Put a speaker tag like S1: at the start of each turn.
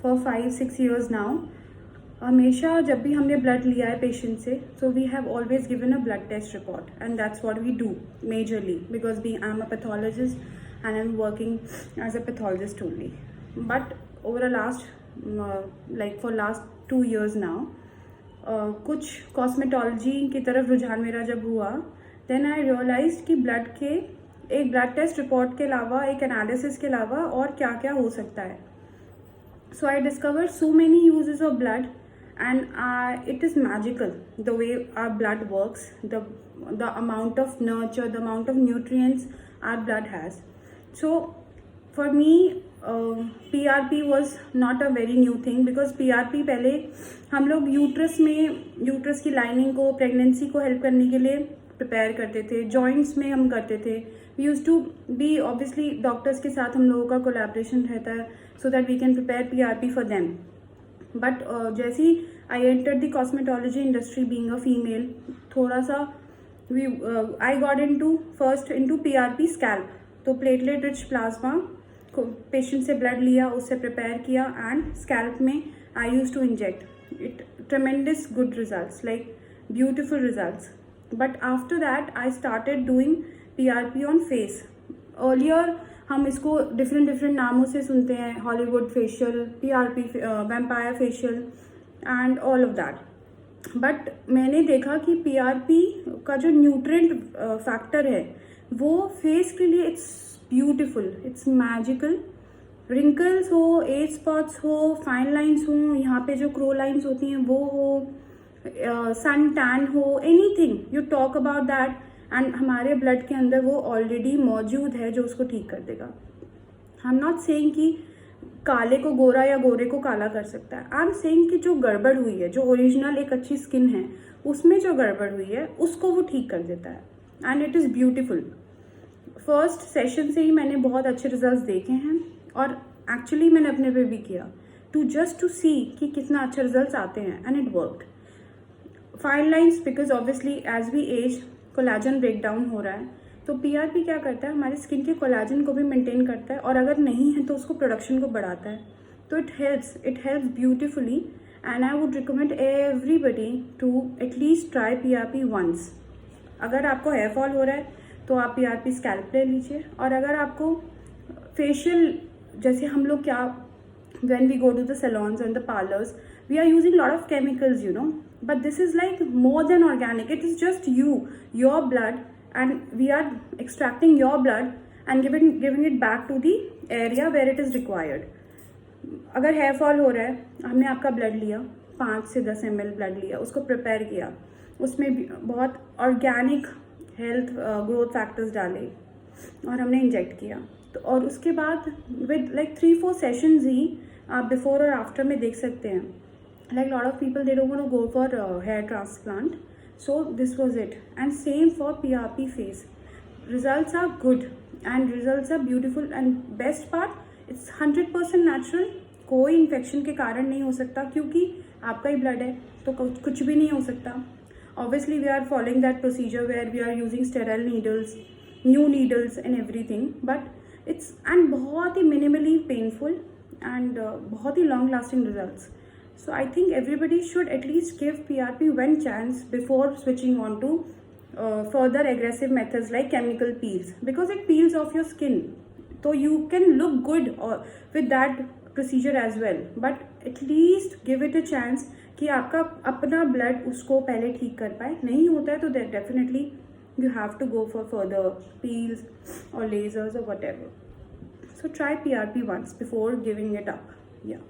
S1: for 5-6 years now. हमेशा जब भी हमने ब्लड लिया है पेशेंट से, so we have always given a blood test report, and that's what we do majorly because I'm a pathologist and I'm working as a pathologist only. But over the last for last 2 years now, कुछ cosmetology की तरफ रुझान मेरा जब हुआ, then I realise कि blood के एक ब्लड टेस्ट रिपोर्ट के अलावा, एक एनालिसिस के अलावा और क्या क्या हो सकता है. So I discover so many uses of blood and it is magical the way our blood works, the amount of nurture, the amount of nutrients our blood has. So for me PRP was not a very new thing because PRP पहले हम लोग uterus की lining को, pregnancy को help करने के लिए prepare करते थे. जॉइंट्स में हम करते थे. We use to be obviously doctors के साथ हम लोगों का कोलैबोरेशन रहता है so that we can prepare PRP for them. But जैसे I enter the cosmetology industry being a female, थोड़ा सा I got first into PRP scalp. तो प्लेटलेट रिच प्लाज्मा पेशेंट से ब्लड लिया, उससे प्रिपेयर किया एंड स्कैल्प में I use to inject it. Tremendous good results, like beautiful results. But after that I started doing PRP on face. Earlier हम इसको different नामों से सुनते हैं, Hollywood facial, PRP, vampire facial and all of that. But मैंने देखा कि PRP का जो न्यूट्रिएंट फैक्टर है वो फेस के लिए it's beautiful, it's magical. Wrinkles हो, एज स्पॉट्स हो, फाइन लाइंस हो, यहाँ पे जो क्रो लाइंस होती हैं वो हो, सन टैन हो, anything you talk about that, and हमारे ब्लड के अंदर वो ऑलरेडी मौजूद है जो उसको ठीक कर देगा. आई एम नॉट सेइंग कि काले को गोरा या गोरे को काला कर सकता है. आई एम सेइंग कि जो गड़बड़ हुई है, जो ओरिजिनल एक अच्छी स्किन है उसमें जो गड़बड़ हुई है उसको वो ठीक कर देता है. And it is beautiful. First session से ही मैंने बहुत अच्छे रिजल्ट्स देखे हैं और एक्चुअली मैंने अपने पे भी किया टू सी कि कितना अच्छे रिजल्ट्स आते हैं. And it worked. Fine lines, because obviously as we age collagen break down हो रहा है, तो PRP क्या करता है, हमारी स्किन के कोलाजन को भी मेंटेन करता है और अगर नहीं है तो उसको प्रोडक्शन को बढ़ाता है. तो it helps beautifully. And I would recommend everybody to atleast try PRP once. अगर आपको हेयर फॉल हो रहा है तो आप PRP स्कैल्प ले लीजिए. और अगर आपको फेशियल, जैसे हम लोग क्या, when we go to the salons and the parlors, we are using lot of chemicals, you know, but this is like more than organic. It is just your blood, and we are extracting your blood and giving it back to the area where it is required. अगर hair fall हो रहा है, हमने आपका blood लिया, 5 से 10 ml blood लिया, उसको प्रिपेयर किया, उसमें बहुत ऑर्गेनिक हेल्थ ग्रोथ फैक्टर्स डाले और हमने इंजेक्ट किया. तो और उसके बाद विद लाइक 3-4 सेशंस ही आप बिफोर और आफ्टर में देख सकते हैं. Like lot of people they don't want to go for hair transplant, so this was it. And same for PRP face. Results are good and results are beautiful. And best part, it's 100% natural. कोई infection के कारण नहीं हो सकता क्योंकि आपका ही blood है, तो कुछ भी नहीं हो सकता. Obviously we are following that procedure where we are using sterile needles, new needles and everything. But it's and बहुत ही मिनिमली पेनफुल and बहुत ही long lasting results. So I think everybody should at least give PRP one chance before switching on to further aggressive methods like chemical peels, because it peels off your skin. So you can look good with that procedure as well, but at least give it a chance कि आपका अपना blood उसको पहले ठीक कर पाए. नहीं होता है तो definitely you have to go for further peels or lasers or whatever. So try PRP once before giving it up. Yeah.